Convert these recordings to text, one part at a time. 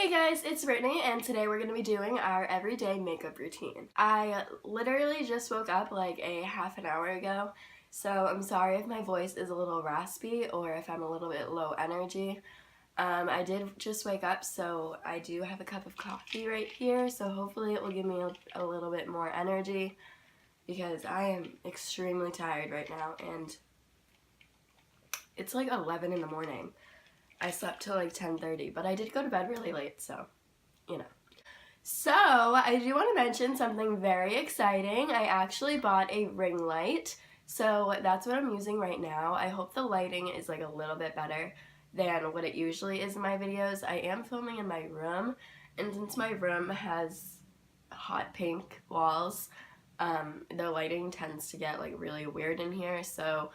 Hey guys, it's Brittany, and today we're going to be doing our everyday makeup routine. I literally just woke up like a half an hour ago, so I'm sorry if my voice is a little raspy or if I'm a little bit low energy. I did just wake up, so I do have a cup of coffee right here, so hopefully it will give me a little bit more energy because I am extremely tired right now, and it's like 11 in the morning. I slept till like 10:30, but I did go to bed really late, so, you know. So, I do want to mention something very exciting. I actually bought a ring light, so that's what I'm using right now. I hope the lighting is like a little bit better than what it usually is in my videos. I am filming in my room, and since my room has hot pink walls, the lighting tends to get like really weird in here, so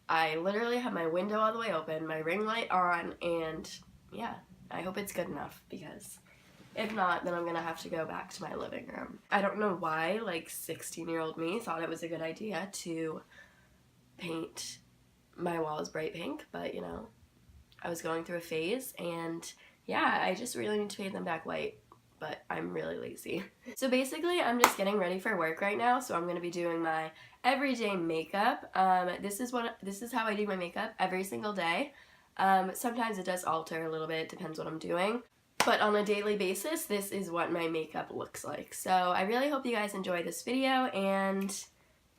I literally have my window all the way open, my ring light on, and yeah, I hope it's good enough because if not, then I'm gonna have to go back to my living room. I don't know why, like 16-year-old me thought it was a good idea to paint my walls bright pink, but you know, I was going through a phase and yeah, I just really need to paint them back white, but I'm really lazy. So basically, I'm just getting ready for work right now, so I'm gonna be doing my everyday makeup. This is how I do my makeup every single day. Sometimes it does alter a little bit, depends what I'm doing. But on a daily basis, this is what my makeup looks like. So I really hope you guys enjoy this video, and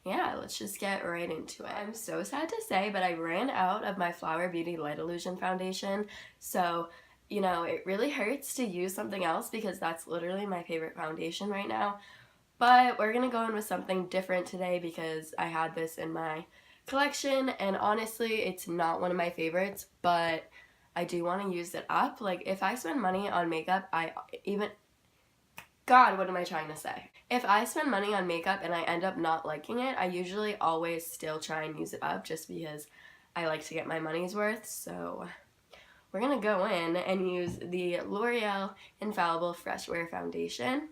yeah, let's just get right into it. I'm so sad to say, but I ran out of my Flower Beauty Light Illusion foundation, so you know, it really hurts to use something else because that's literally my favorite foundation right now. But we're gonna go in with something different today because I had this in my collection, and honestly, it's not one of my favorites, but I do want to use it up. Like, if I spend money on makeup, God, what am I trying to say? If I spend money on makeup and I end up not liking it, I usually always still try and use it up just because I like to get my money's worth. So we're gonna go in and use the L'Oreal Infallible Fresh Wear Foundation.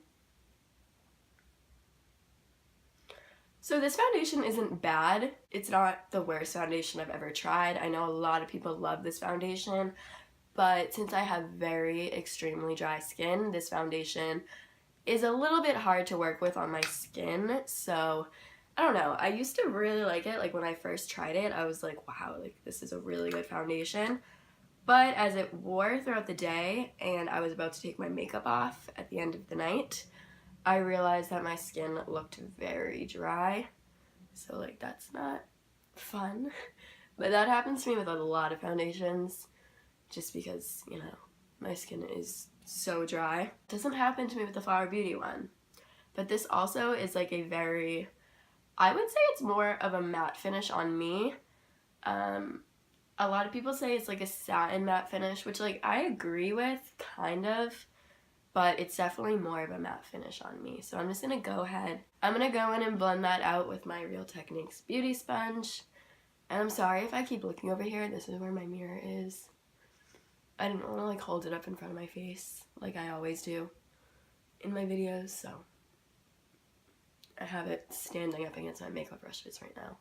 So this foundation isn't bad. It's not the worst foundation I've ever tried. I know a lot of people love this foundation, but since I have very extremely dry skin, this foundation is a little bit hard to work with on my skin. So I don't know. I used to really like it. Like when I first tried it, I was like, wow, like this is a really good foundation. But as it wore throughout the day and I was about to take my makeup off at the end of the night, I realized that my skin looked very dry. So like that's not fun. But that happens to me with a lot of foundations just because, you know, my skin is so dry. It doesn't happen to me with the Flower Beauty one. But this also is like a very, I would say it's more of a matte finish on me. A lot of people say it's like a satin matte finish, which like I agree with, kind of. But it's definitely more of a matte finish on me. So I'm just going to go ahead. I'm going to go in and blend that out with my Real Techniques Beauty Sponge. And I'm sorry if I keep looking over here. This is where my mirror is. I didn't want to like hold it up in front of my face like I always do in my videos. So I have it standing up against my makeup brushes right now.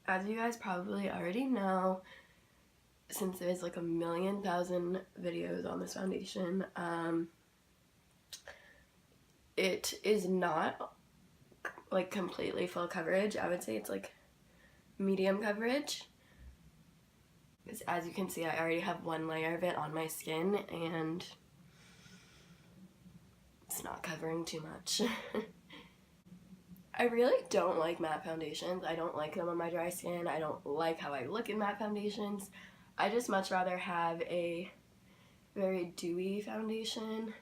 As you guys probably already know, since there's like a million thousand videos on this foundation, it is not like completely full coverage. I would say it's like medium coverage. Because as you can see, I already have one layer of it on my skin and it's not covering too much. I really don't like matte foundations. I don't like them on my dry skin. I don't like how I look in matte foundations. I just much rather have a very dewy foundation.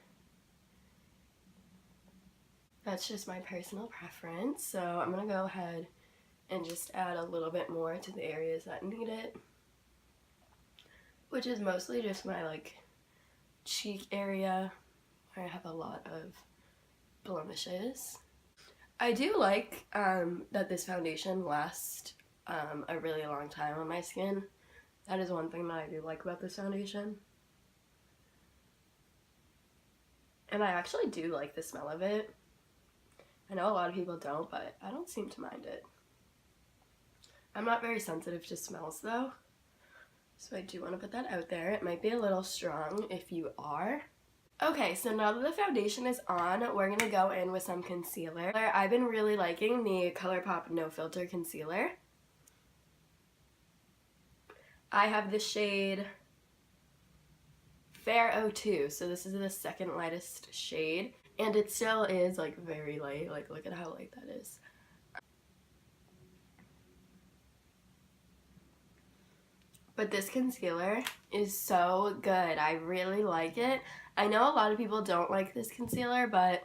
That's just my personal preference. So I'm going to go ahead and just add a little bit more to the areas that need it, which is mostly just my like cheek area where I have a lot of blemishes. I do like that this foundation lasts a really long time on my skin. That is one thing that I do like about this foundation. And I actually do like the smell of it. I know a lot of people don't, but I don't seem to mind it. I'm not very sensitive to smells though, so I do want to put that out there. It might be a little strong if you are. Okay, so now that the foundation is on, we're going to go in with some concealer. I've been really liking the ColourPop No Filter Concealer. I have the shade Fair 02, so this is the second lightest shade, and it still is like very light. Like, look at how light that is. But this concealer is so good. I really like it. I know a lot of people don't like this concealer, but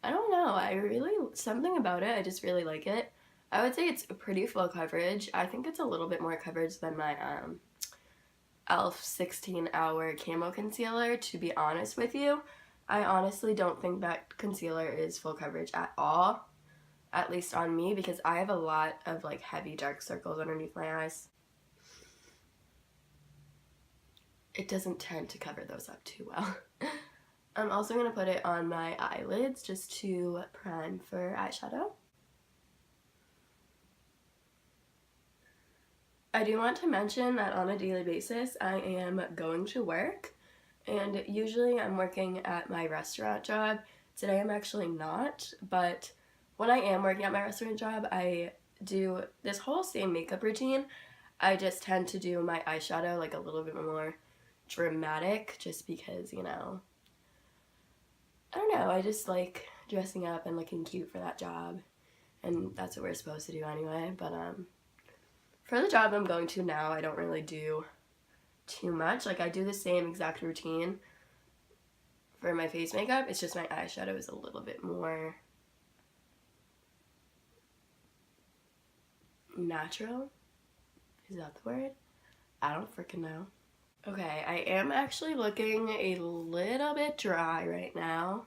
I don't know. Something about it, I just really like it. I would say it's pretty full coverage. I think it's a little bit more coverage than my e.l.f. 16-hour camo concealer, to be honest with you. I honestly don't think that concealer is full coverage at all, at least on me, because I have a lot of like heavy dark circles underneath my eyes. It doesn't tend to cover those up too well. I'm also going to put it on my eyelids just to prime for eyeshadow. I do want to mention that on a daily basis I am going to work, and usually I'm working at my restaurant job. Today I'm actually not, but when I am working at my restaurant job, I do this whole same makeup routine. I just tend to do my eyeshadow like a little bit more dramatic, just because, you know, I don't know, I just like dressing up and looking cute for that job, and that's what we're supposed to do anyway. But for the job I'm going to now, I don't really do too much. Like, I do the same exact routine for my face makeup, it's just my eyeshadow is a little bit more natural. Is that the word? I don't freaking know. Okay, I am actually looking a little bit dry right now.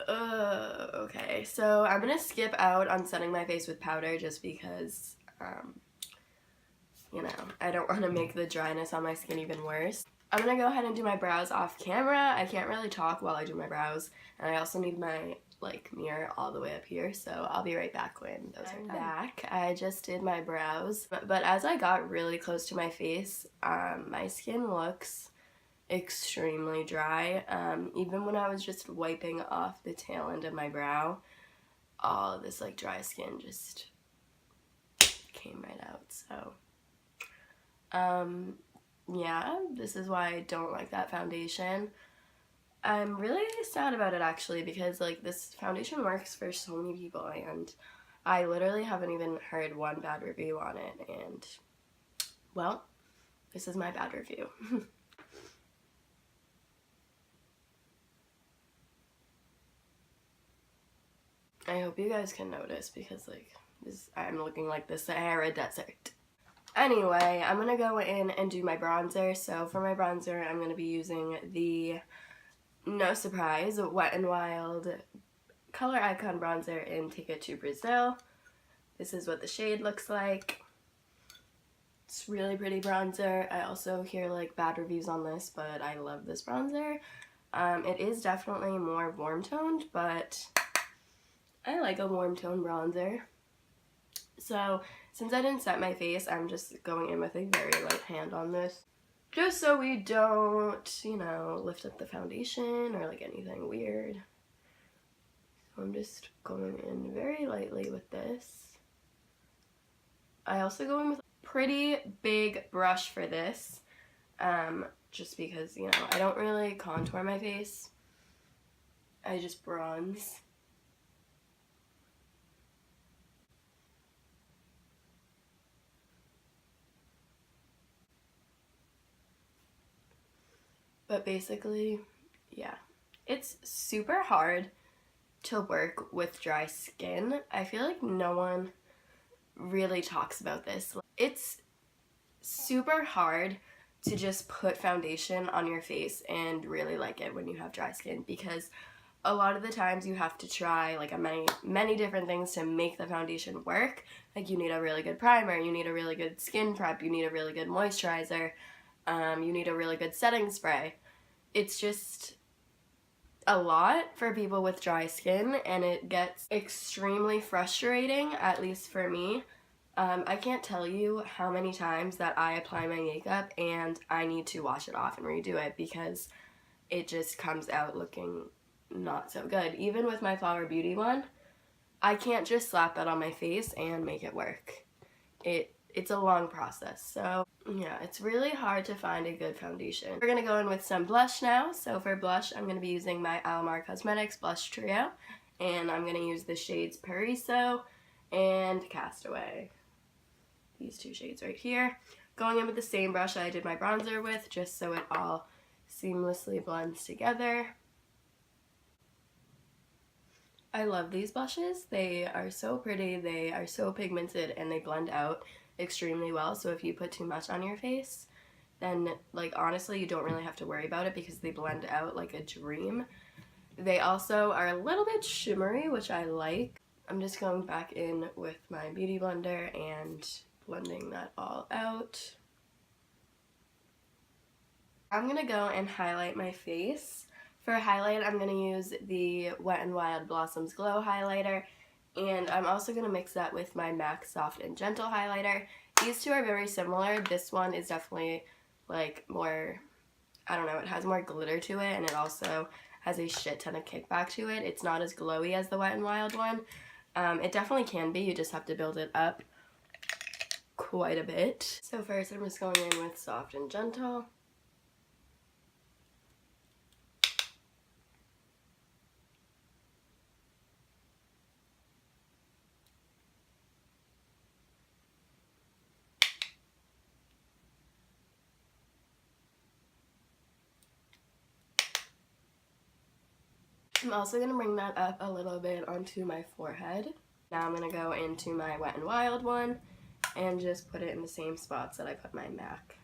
Okay, so I'm gonna skip out on setting my face with powder just because, you know, I don't want to make the dryness on my skin even worse. I'm gonna go ahead and do my brows off camera. I can't really talk while I do my brows, and I also need my like mirror all the way up here, so I'll be right back when those are done. Back. I just did my brows, but as I got really close to my face, my skin looks extremely dry. Even when I was just wiping off the tail end of my brow, all of this like dry skin just came right out. So yeah, this is why I don't like that foundation. I'm really sad about it actually, because like this foundation works for so many people, and I literally haven't even heard one bad review on it, and well, this is my bad review. I hope you guys can notice, because like I'm looking like the Sahara Desert. Anyway, I'm gonna go in and do my bronzer. So for my bronzer, I'm gonna be using the No Surprise Wet n Wild Color Icon Bronzer in Take It to Brazil. This is what the shade looks like. It's really pretty bronzer. I also hear like bad reviews on this, but I love this bronzer. It is definitely more warm toned, but I like a warm tone bronzer. So since I didn't set my face, I'm just going in with a very light hand on this, just so we don't, you know, lift up the foundation or like anything weird. So I'm just going in very lightly with this. I also go in with a pretty big brush for this, just because, you know, I don't really contour my face. I just bronze. But basically, yeah. It's super hard to work with dry skin. I feel like no one really talks about this. It's super hard to just put foundation on your face and really like it when you have dry skin, because a lot of the times you have to try like many different things to make the foundation work. Like, you need a really good primer, you need a really good skin prep, you need a really good moisturizer, you need a really good setting spray. It's just a lot for people with dry skin, and it gets extremely frustrating, at least for me. I can't tell you how many times that I apply my makeup and I need to wash it off and redo it because it just comes out looking not so good. Even with my Flower Beauty one, I can't just slap that on my face and make it work. It's a long process. So yeah, it's really hard to find a good foundation. We're gonna go in with some blush now. So for blush, I'm gonna be using my Alamar Cosmetics Blush Trio, and I'm gonna use the shades Paraiso and Castaway. These two shades right here. Going in with the same brush I did my bronzer with, just so it all seamlessly blends together. I love these blushes. They are so pretty, they are so pigmented, and they blend out extremely well. So if you put too much on your face, then like honestly you don't really have to worry about it because they blend out like a dream. They also are a little bit shimmery, which I like. I'm just going back in with my beauty blender and blending that all out. I'm gonna go and highlight my face. For highlight, I'm gonna use the Wet n Wild Blossoms Glow highlighter, and I'm also gonna mix that with my MAC Soft and Gentle highlighter. These two are very similar. This one is definitely like more, I don't know, it has more glitter to it, and it also has a shit ton of kickback to it. It's not as glowy as the Wet n Wild one. It definitely can be, you just have to build it up quite a bit. So first I'm just going in with Soft and Gentle. I'm also going to bring that up a little bit onto my forehead. Now I'm going to go into my Wet n Wild one and just put it in the same spots that I put my MAC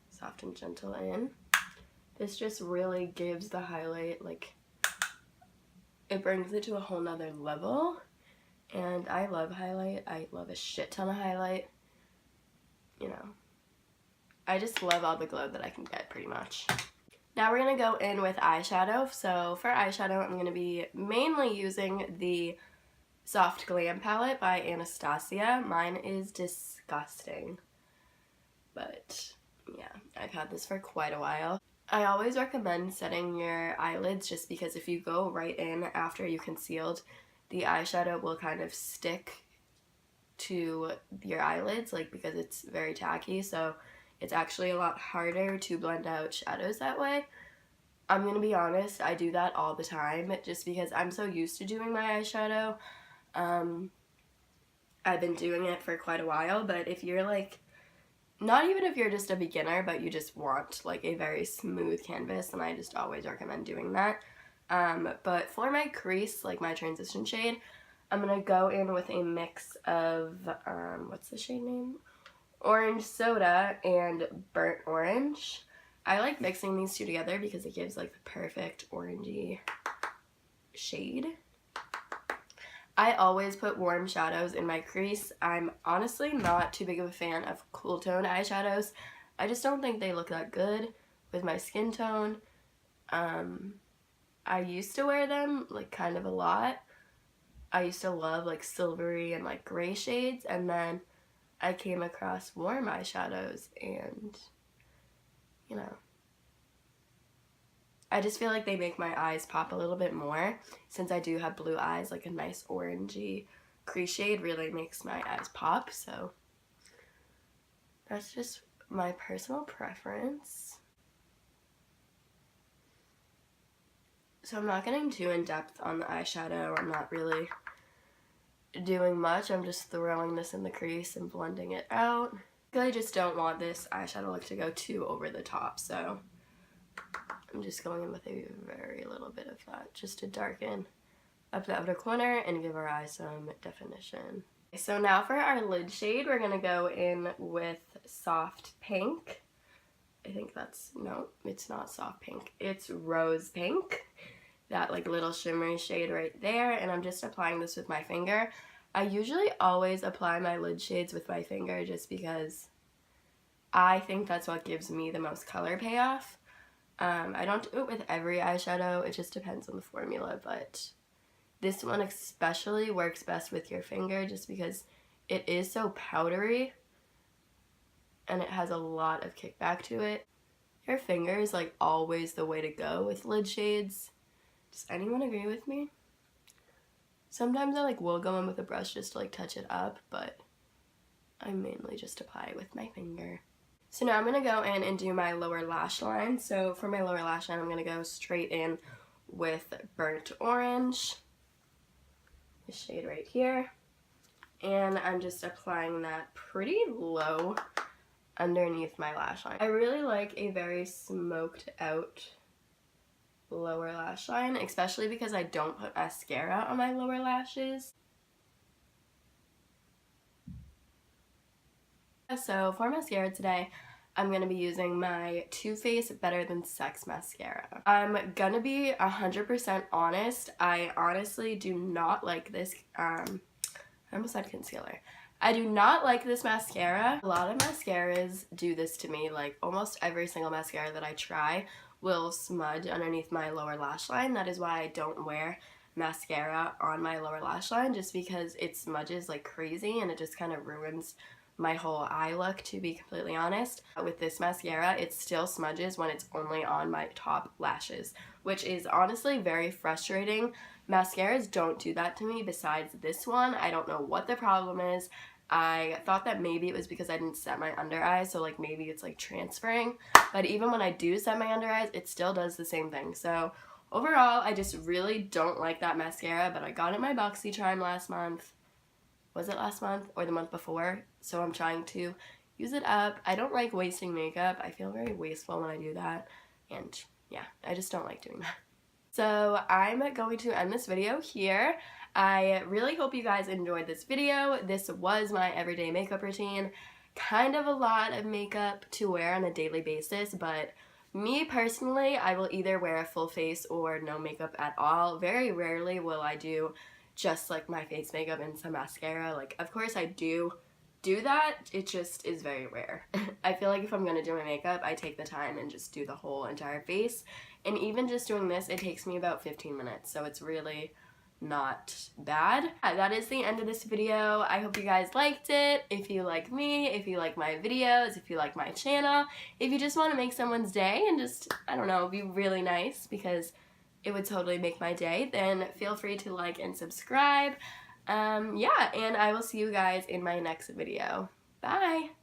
Soft and Gentle in. This just really gives the highlight, like, it brings it to a whole nother level. And I love highlight. I love a shit ton of highlight. You know, I just love all the glow that I can get pretty much. Now we're going to go in with eyeshadow. So for eyeshadow, I'm going to be mainly using the Soft Glam palette by Anastasia. Mine is disgusting, but yeah, I've had this for quite a while. I always recommend setting your eyelids just because if you go right in after you concealed, the eyeshadow will kind of stick to your eyelids, like, because it's very tacky, so it's actually a lot harder to blend out shadows that way. I'm gonna be honest, I do that all the time just because I'm so used to doing my eyeshadow. I've been doing it for quite a while, but if you're like, not even if you're just a beginner, but you just want like a very smooth canvas, then I just always recommend doing that. But for my crease, like my transition shade, I'm gonna go in with a mix of, what's the shade name? Orange Soda and Burnt Orange. I like mixing these two together because it gives like the perfect orangey shade. I always put warm shadows in my crease. I'm honestly not too big of a fan of cool tone eyeshadows. I just don't think they look that good with my skin tone. I used to wear them like kind of a lot. I used to love like silvery and like gray shades, and then I came across warm eyeshadows and, you know, I just feel like they make my eyes pop a little bit more. Since I do have blue eyes, like a nice orangey crease shade really makes my eyes pop, so that's just my personal preference. So I'm not getting too in-depth on the eyeshadow. I'm not really doing much. I'm just throwing this in the crease and blending it out. I just don't want this eyeshadow look to go too over the top, so I'm just going in with a very little bit of that just to darken up the outer corner and give our eyes some definition. So now for our lid shade, we're gonna go in with Soft Pink. I think that's, no, it's not Soft Pink. It's Rose Pink. That like little shimmery shade right there, and I'm just applying this with my finger. I usually always apply my lid shades with my finger just because I think that's what gives me the most color payoff. I don't do it with every eyeshadow, it just depends on the formula, but this one especially works best with your finger just because it is so powdery and it has a lot of kickback to it. Your finger is like always the way to go with lid shades. Does anyone agree with me? Sometimes I like will go in with a brush just to like touch it up, but I mainly just apply it with my finger. So now I'm going to go in and do my lower lash line. So for my lower lash line, I'm going to go straight in with Burnt Orange, the shade right here. And I'm just applying that pretty low underneath my lash line. I really like a very smoked out lower lash line, especially because I don't put mascara on my lower lashes. So for mascara today, I'm going to be using my Too Faced Better Than Sex mascara. I'm going to be 100% honest. I honestly do not like this, I almost said concealer. I do not like this mascara. A lot of mascaras do this to me. Like almost every single mascara that I try will smudge underneath my lower lash line. That is why I don't wear mascara on my lower lash line, just because it smudges like crazy and it just kind of ruins my whole eye look, to be completely honest. With this mascara, it still smudges when it's only on my top lashes, which is honestly very frustrating. Mascaras don't do that to me besides this one. I don't know what the problem is. I thought that maybe it was because I didn't set my under eyes, so like maybe it's like transferring, but even when I do set my under eyes, it still does the same thing. So overall, I just really don't like that mascara, but I got it my BoxyCharm last month. Was it last month or the month before? So I'm trying to use it up. I don't like wasting makeup. I feel very wasteful when I do that, and yeah, I just don't like doing that. So I'm going to end this video here. I really hope you guys enjoyed this video. This was my everyday makeup routine. Kind of a lot of makeup to wear on a daily basis, but me personally, I will either wear a full face or no makeup at all. Very rarely will I do just like my face makeup and some mascara. Like, of course I do that, it just is very rare. I feel like if I'm gonna do my makeup, I take the time and just do the whole entire face, and even just doing this, it takes me about 15 minutes, so it's really not bad. That is the end of this video. I hope you guys liked it. If you like me, if you like my videos, if you like my channel, if you just want to make someone's day and just, I don't know, be really nice, because it would totally make my day, then feel free to like and subscribe. Yeah, and I will see you guys in my next video. Bye!